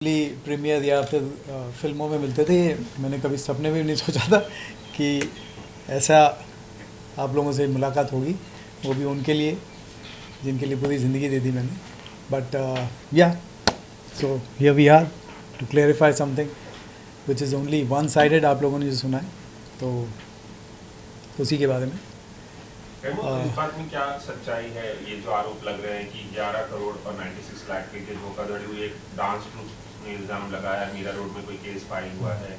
Premiere या फिर फिल्मों में मिलते थे। मैंने कभी सपने में भी नहीं सोचा था कि ऐसा आप लोगों से मुलाकात होगी, वो भी उनके लिए जिनके लिए पूरी ज़िंदगी दे दी मैंने। बट या so here we are to clarify something which is only one sided. आप लोगों ने जो सुना है तो उसी के बारे में। इस बात में क्या सच्चाई है? ये जो आरोप लग रहे हैं कि 11 करोड़ और 96 लाख के धोखाधड़ी हुई, एक डांस ट्रूप ने इल्जाम लगाया, मीरा रोड में कोई केस फाइल हुआ है,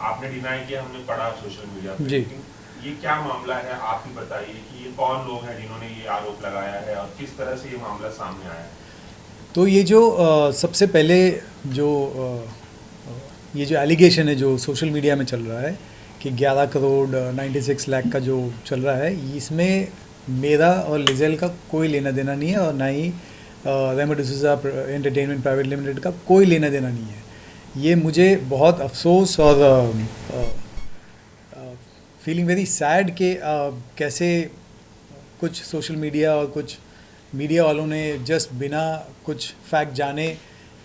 आपने डिनाई किया, हमने पढ़ा सोशल मीडिया पे। जी, लेकिन ये क्या मामला है, आप ही बताइए कि ये कौन लोग हैं जिन्होंने ये आरोप लगाया है और किस तरह से ये मामला सामने आया है? तो ये जो सबसे पहले जो ये जो एलिगेशन है जो सोशल मीडिया में चल रहा है कि 11 करोड़ 96 लाख का जो चल रहा है, इसमें मेरा और लिजेल का कोई लेना देना नहीं है और ना ही Remo D'Souza entertainment private limited का कोई लेना देना नहीं है। ये मुझे बहुत अफसोस और फीलिंग वेरी सैड कि कैसे कुछ सोशल मीडिया और कुछ मीडिया वालों ने जस्ट बिना कुछ फैक्ट जाने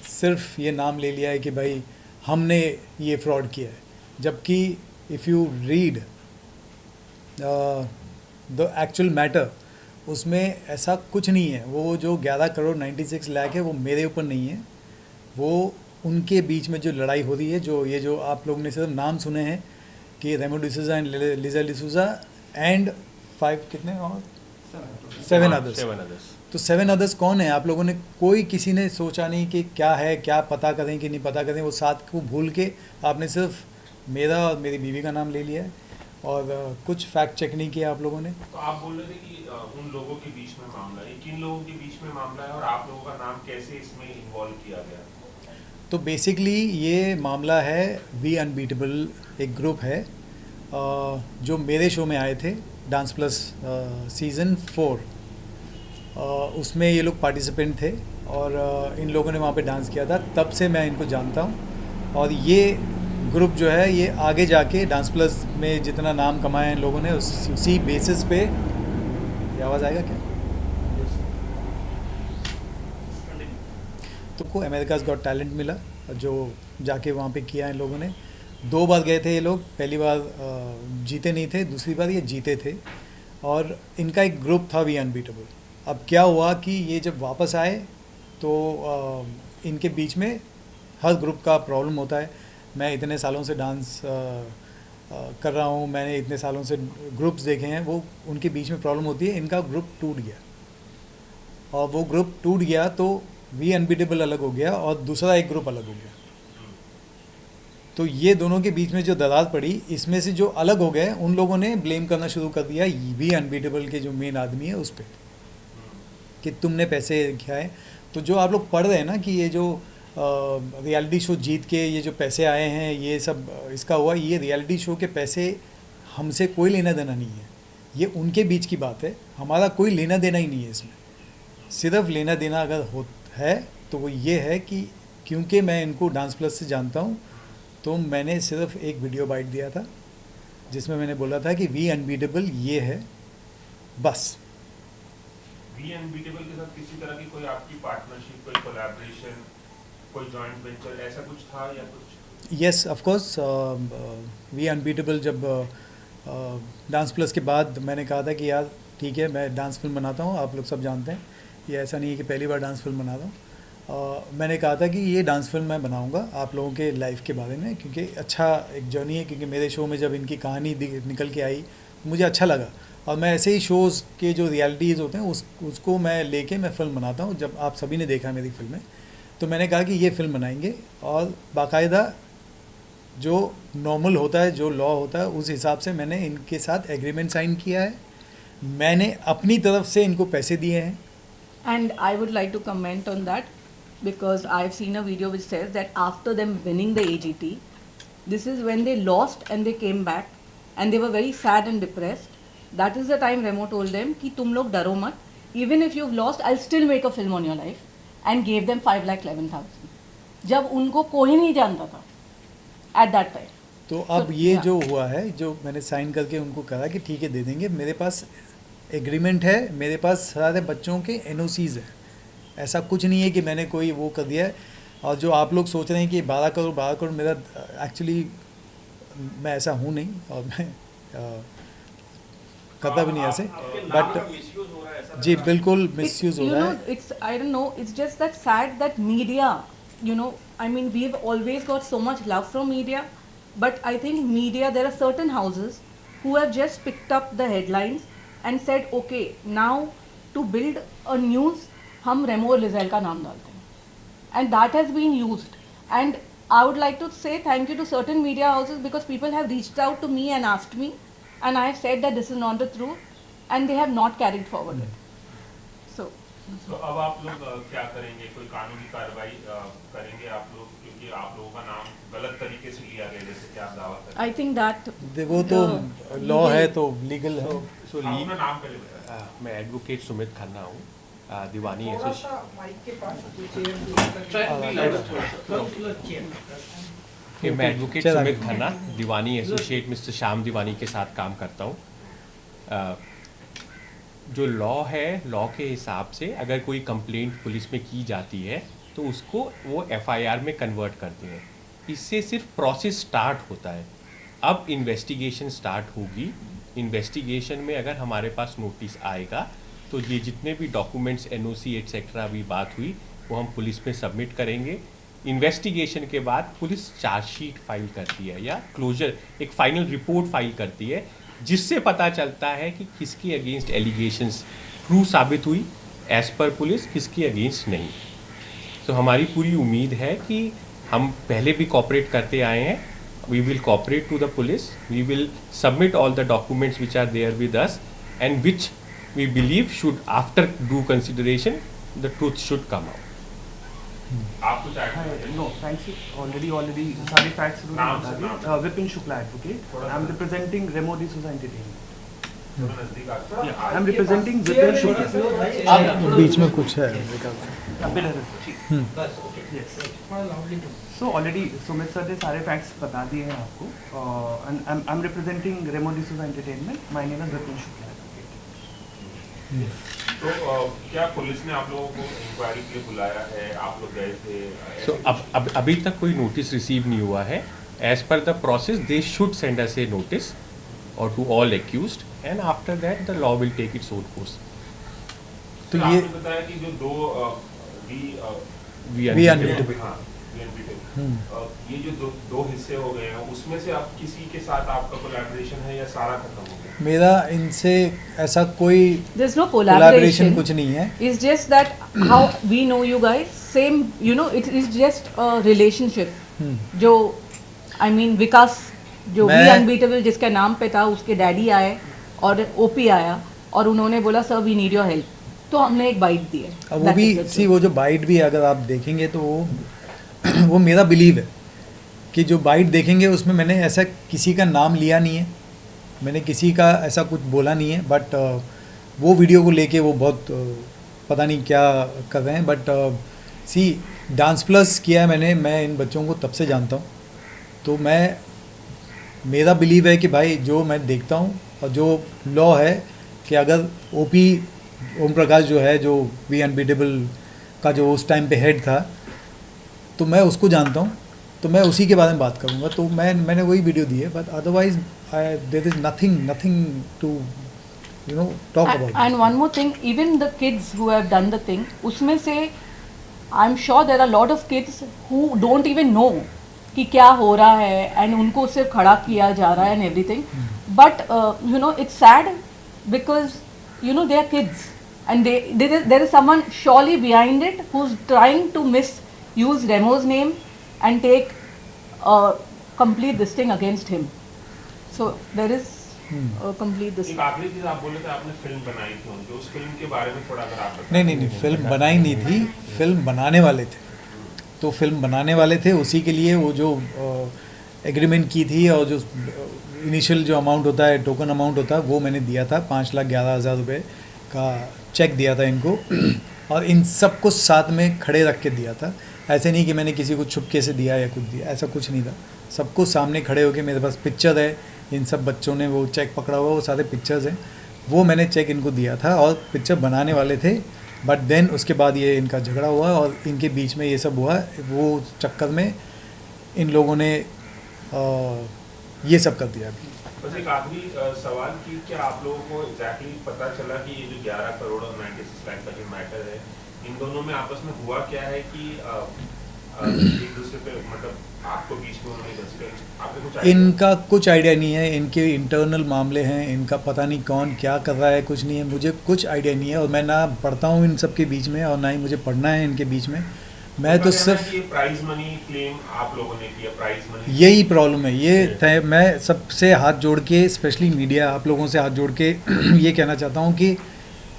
सिर्फ ये नाम ले लिया है कि भाई हमने ये फ्रॉड किया है, जबकि if you read the actual matter उसमें ऐसा कुछ नहीं है। वो जो 11 करोड़ 96 लाख है वो मेरे ऊपर नहीं है, वो उनके बीच में जो लड़ाई हो रही है, जो आप लोगों ने सिर्फ नाम सुने हैं कि रेमो डिसूजा एंड लिजा डिसूजा एंड 5 कितने और 7 अदर्स। तो 7 अदर्स कौन है? आप लोगों ने कोई किसी ने सोचा नहीं कि क्या है, क्या पता करें कि नहीं पता करें। वो 7 को भूल के आपने सिर्फ मेरा और मेरी बीवी का नाम ले लिया है और कुछ फैक्ट चेक नहीं किया आप लोगों ने। तो आप बोल रहे थे कि उन लोगों के बीच में मामला है, किन लोगों के बीच में मामला है और आप लोगों का नाम कैसे इसमें इन्वॉल्व किया गया? तो बेसिकली ये मामला है वी अनबीटेबल, एक ग्रुप है जो मेरे शो में आए थे डांस प्लस सीज़न 4। उसमें ये लोग पार्टिसिपेंट थे और इन लोगों ने वहाँ पे डांस किया था। तब से मैं इनको जानता हूँ और ये ग्रुप जो है ये आगे जाके डांस प्लस में जितना नाम कमाया है इन लोगों ने उसी बेसिस पे। ये आवाज़ आएगा क्या? तो को अमेरिकाज़ गॉट टैलेंट मिला जो जाके वहाँ पे किया इन लोगों ने। 2 बार गए थे ये लोग, पहली बार जीते नहीं थे, दूसरी बार ये जीते थे और इनका एक ग्रुप था वी अनबीटेबल। अब क्या हुआ कि ये जब वापस आए तो इनके बीच में हर ग्रुप का प्रॉब्लम होता है। मैं इतने सालों से डांस कर रहा हूँ, मैंने इतने सालों से ग्रुप्स देखे हैं, वो उनके बीच में प्रॉब्लम होती है। इनका ग्रुप टूट गया और वो ग्रुप टूट गया तो वी अनबीटेबल अलग हो गया और दूसरा एक ग्रुप अलग हो गया। तो ये दोनों के बीच में जो दरार पड़ी, इसमें से जो अलग हो गए उन लोगों ने ब्लेम करना शुरू कर दिया वी अनबीटेबल के जो मेन आदमी है उस पर कि तुमने पैसे खाए। तो जो आप लोग पढ़ रहे हैं ना कि ये जो रियलिटी शो जीत के ये जो पैसे आए हैं ये सब इसका हुआ, ये रियलिटी शो के पैसे हमसे कोई लेना देना नहीं है, ये उनके बीच की बात है। हमारा कोई लेना देना ही नहीं है इसमें। सिर्फ लेना देना अगर हो है तो वो ये है कि क्योंकि मैं इनको डांस प्लस से जानता हूँ तो मैंने सिर्फ एक वीडियो बाइट दिया था जिसमें मैंने बोला था कि वी अनबीटेबल ये है, बस। वी अनबीटेबल के साथ किसी तरह की कोई आपकी पार्टनरशिप, कोई कोलैबोरेशन, कोई जॉइंट वेंचर ऐसा कुछ था या कुछ? Yes of course, we unbeatable जब डांस प्लस के बाद मैंने कहा था कि यार ठीक है मैं डांस फिल्म बनाता हूँ, आप लोग सब जानते हैं ये ऐसा नहीं है कि पहली बार डांस फिल्म बना रहा हूँ। मैंने कहा था कि ये डांस फिल्म मैं बनाऊंगा आप लोगों के लाइफ के बारे में, क्योंकि अच्छा एक जर्नी है। क्योंकि मेरे शो में जब इनकी कहानी निकल के आई मुझे अच्छा लगा और मैं ऐसे ही शोज़ के जो रियलिटीज़ होते हैं उसको मैं लेके मैं फ़िल्म बनाता हूँ। जब आप सभी ने देखा मेरी फिल्में तो मैंने कहा कि ये फ़िल्म बनाएंगे और बाकायदा जो नॉर्मल होता है, जो लॉ होता है, उस हिसाब से मैंने इनके साथ एग्रीमेंट साइन किया है। मैंने अपनी तरफ से इनको पैसे दिए हैं। And I would like to comment on that because I've seen a video which says that after them winning the AGT, this is when they lost and they came back and they were very sad and depressed. That is the time Remo told them कि तुम लोग डरो मत, even if you've lost, I'll still make a film on your life, and gave them 5,11,000. जब उनको कोई नहीं जानता था at that time. तो अब ये जो हुआ है, जो मैंने साइन करके उनको कहा कि ठीक है दे देंगे, मेरे पास एग्रीमेंट है, मेरे पास सारे बच्चों के एनओसीज़ है। ऐसा कुछ नहीं है कि मैंने कोई वो कर दिया है। और जो आप लोग सोच रहे हैं कि 12 करोड़ मेरा, एक्चुअली मैं ऐसा हूँ नहीं, और मैं करता भी नहीं ऐसे, बट जी बिल्कुल मिसयूज हो रहा है। It's, I don't know, it's just that sad that media, I mean, we've always got so much love from media, but I think media, there are certain houses who have just picked up the headlines and said, okay, now to build a news, हम रेमो और Liesel का नाम डालते हैं, and that has been used. And I would like to say thank you to certain media houses because people have reached out to me and asked me, and I have said that this is not the truth, and they have not carried forward it. तो अब आप लोग क्या करेंगे, कोई कानूनी कार्रवाई करेंगे आप लोग, क्योंकि आप लोगों का नाम गलत तरीके से लिया गया जैसे कि आप दावा कर रहे हैं? I think that वो तो लॉ है तो लीगल है। So, अपना नाम पहले बताएं। मैं एडवोकेट सुमित खन्ना हूँ, दीवानी मैं एडवोकेट सुमित खन्ना, दीवानी एसोसिएट मिस्टर श्याम दीवानी के साथ काम करता हूँ। जो लॉ है, लॉ के हिसाब से अगर कोई कंप्लेंट पुलिस में की जाती है तो उसको वो एफआईआर में कन्वर्ट करते हैं। इससे सिर्फ प्रोसेस स्टार्ट होता है। अब इन्वेस्टिगेशन स्टार्ट होगी। इन्वेस्टिगेशन में अगर हमारे पास नोटिस आएगा तो ये जितने भी डॉक्यूमेंट्स एनओसी एटसेट्रा अभी बात हुई वो हम पुलिस में सबमिट करेंगे। इन्वेस्टिगेशन के बाद पुलिस चार्जशीट फाइल करती है या क्लोजर एक फाइनल रिपोर्ट फाइल करती है, जिससे पता चलता है कि किसके अगेंस्ट एलिगेशंस ट्रू साबित हुई एज पर पुलिस, किसके अगेंस्ट नहीं। तो हमारी पूरी उम्मीद है कि हम पहले भी कॉपरेट करते आए हैं। We will cooperate to the police, we will submit all the documents which are there with us and which we believe should after due consideration the truth should come out. आप कुछ add करें? No, thanks. Already सारे facts बता दिए। Vipin Shukla advocate, I am representing Remo D'Souza entertainment. थोड़ा नजदीक आके। I am representing Vipin Shukla. आप बीच में कुछ है। सो ऑलरेडी सुमित सर ने सारे फैक्ट्स बता दिए हैं आपको। And I am representing Remo D'Souza entertainment. My name is Vipin Shukla advocate. तो क्या पुलिस ने आप लोगों को इंक्वायरी के लिए बुलाया है? आप लोग गए थे? सो अब अभी तक कोई नोटिस रिसीव नहीं हुआ है। As per the process they should send us a notice और to all accused and after that the law will take its own course. तो आपने ये बताया कि जो दो वी अनबीटेबल, हाँ, ये जो दो हिस्से हो गए हैं उसमें से आप किसी के साथ आपका कोलैबोरेशन है या सारा खत्म हो गया? मेरा इनसे ऐसा कोई there's no कोलैबोरेशन collaboration. कुछ नहीं है। It's just that how we know you guys, same, it is just a relationship. जो I mean विकास जो मैं- वी अनबीटेबल जिसके नाम पे था, उसके डैडी आए और ओपी आया और उन्होंने बोला sir we need your help, तो हमने एक बाइट दी है। अब वो That भी is the सी, truth. वो जो बाइट भी अगर आप देखेंगे तो वो मेरा बिलीव है कि जो बाइट देखेंगे उसमें मैंने ऐसा किसी का नाम लिया नहीं है, मैंने किसी का ऐसा कुछ बोला नहीं है। बट वो वीडियो को लेके वो बहुत पता नहीं क्या कर रहे हैं। बट सी, डांस प्लस किया है मैंने, मैं इन बच्चों को तब से जानता हूँ। तो मेरा बिलीव है कि भाई जो मैं देखता हूँ और जो लॉ है कि अगर ओपी ओम प्रकाश जो है, जो वी अनबीटेबल का जो उस टाइम पे हेड था, तो मैं उसको जानता हूँ, तो मैं उसी के बारे में बात करूँगा। तो मैंने वही वीडियो दी है। But otherwise there is nothing to talk about. And one more thing, even the kids who have done the thing, उसमें से I'm sure there are a lot of kids who don't even know कि क्या हो रहा है and उनको सिर्फ खड़ा किया जा रहा है and everything. But it's sad because they are kids and there is someone surely behind it who's trying to misuse Remo's name and take complete this thing against him. So there is complete this. एक आखिरी चीज आप बोले थे, आपने film बनाई थी उनकी, उस फिल्म के बारे में थोड़ा अगर आप नहीं, फिल्म बनाई नहीं थी, फिल्म बनाने वाले थे। तो फिल्म बनाने वाले थे, उसी के लिए वो जो एग्रीमेंट की थी और जो इनिशियल जो अमाउंट होता है, टोकन अमाउंट होता है, वो मैंने दिया था। 5,11,000 रुपये का चेक दिया था इनको और इन सबको साथ में खड़े रख के दिया था। ऐसे नहीं कि मैंने किसी को छुपके से दिया या कुछ दिया, ऐसा कुछ नहीं था। सबको सामने खड़े होके, मेरे पास पिक्चर है, इन सब बच्चों ने वो चेक पकड़ा हुआ, वो सारे पिक्चर्स हैं, वो मैंने चेक इनको दिया था। और पिक्चर बनाने वाले थे बट देन उसके बाद ये इनका झगड़ा हुआ और इनके बीच में ये सब हुआ, वो चक्कर में इन लोगों ने ये सब कर दिया अभी। बस एक आखिरी सवाल कि क्या आप लोगों को एग्जैक्टली पता चला कि ये जो 11 करोड़ और 96 लाख का जो मैटर है, इन दोनों में आपस में हुआ क्या है कि एक दूसरे पे मतलब आपको बीच में उन्होंने घुस गए, आपको कुछ idea? इनका कुछ आइडिया नहीं है, इनके इंटरनल मामले हैं, इनका पता नहीं कौन क्या कर रहा है, कुछ नहीं है, मुझे कुछ आइडिया नहीं है। और मैं ना पढ़ता हूँ इन सब के बीच में और ना ही मुझे पढ़ना है इनके बीच में। मैं तो सिर्फ प्राइज मनी क्लेम आप लोगों ने किया, प्राइज मनी यही प्रॉब्लम है, ये मैं सबसे हाथ जोड़ के, स्पेशली मीडिया, आप लोगों से हाथ जोड़ के ये कहना चाहता हूँ कि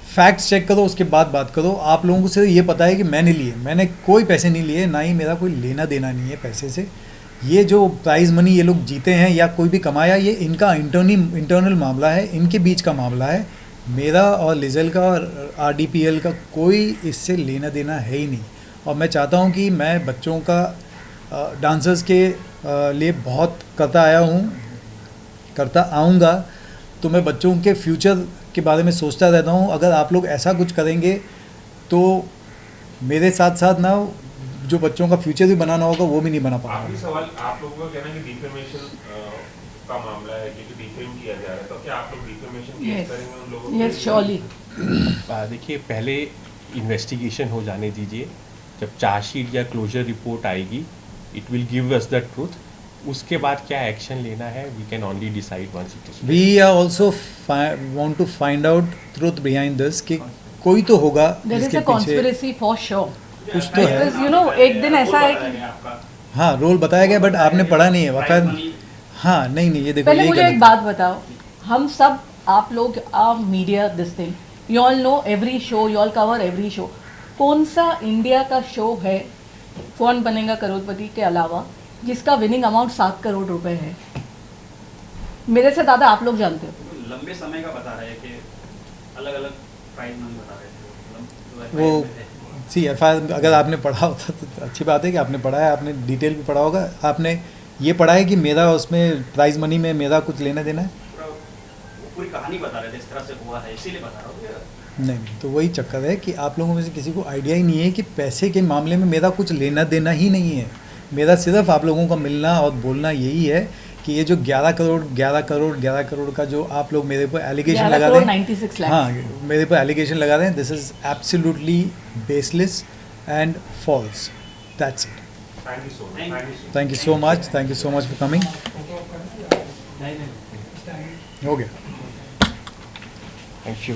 फैक्ट्स चेक करो, उसके बाद बात करो। आप लोगों को सिर्फ ये पता है कि मैंने लिए, मैंने कोई पैसे नहीं लिए, ना ही मेरा कोई लेना देना नहीं है पैसे से। ये जो प्राइज़ मनी ये लोग जीते हैं या कोई भी कमाया, ये इनका इंटरनल मामला है, इनके बीच का मामला है। मेरा और लिजल का और RDPL का कोई इससे लेना देना है ही नहीं। और मैं चाहता हूँ कि मैं बच्चों का डांसर्स के लिए बहुत करता आया हूँ, करता आऊँगा, तो मैं बच्चों के फ्यूचर के बारे में सोचता रहता हूँ। अगर आप लोग ऐसा कुछ करेंगे तो मेरे साथ साथ ना जो बच्चों का फ्यूचर भी बनाना होगा वो भी नहीं बना पाएगा। आखिरी सवाल, आप लोगों का कहना है कि डिफेमेशन का मामला है क्योंकि डिफेम किया जा रहा है, तो क्या आप लोग डिफेमेशन केस करेंगे उन लोगों Yes, surely. देखिए, पहले इन्वेस्टिगेशन हो जाने दीजिए, जब चार्जशीट या क्लोजर रिपोर्ट आएगी, it will give us the truth. उसके बाद क्या एक्शन लेना है, we can only decide once it is. We are also want to find out truth behind this, कि कोई तो होगा There is जिसके a पीछे conspiracy for sure. कुछ तो है। Because you know, एक दिन ऐसा है कि हाँ, रोल बताया गया, बट आपने पढ़ा नहीं है वफाद। हाँ, नहीं ये देखो, पहले ये मुझे एक गलत बात बताओ, हम सब, आप लोग media, this thing, you all know every show, you all cover every show. कौन सा इंडिया का शो है कौन बनेगा करोड़पति के अलावा जिसका विनिंग अमाउंट 7 करोड़ रुपए है? मेरे से ज़्यादा आप लोग जानते हो। लंबे समय का बता रहे हैं कि अलग अलग प्राइस मनी बता रहे थे वो सी FIR अगर आपने पढ़ा होता तो अच्छी बात है कि आपने पढ़ा है, आपने डिटेल भी पढ़ा होगा। आपने ये पढ़ा है कि मेरा उसमें प्राइज मनी में मेरा कुछ लेना देना है? पूरी कहानी बता रहे थे, इस तरह से हुआ है, इसीलिए बता रहा हूँ। नहीं, तो वही चक्कर है कि आप लोगों में से किसी को आइडिया ही नहीं है कि पैसे के मामले में मेरा कुछ लेना देना ही नहीं है। मेरा सिर्फ आप लोगों का मिलना और बोलना यही है कि ये जो 11 करोड़ का जो आप लोग मेरे पर एलिगेशन लगा रहे हैं, 96 लाख। हाँ, मेरे पर एलिगेशन लगा रहे हैं, this is absolutely baseless and false. That's it. Thank you so much. Thank you so much for coming. हो गया। Thank you.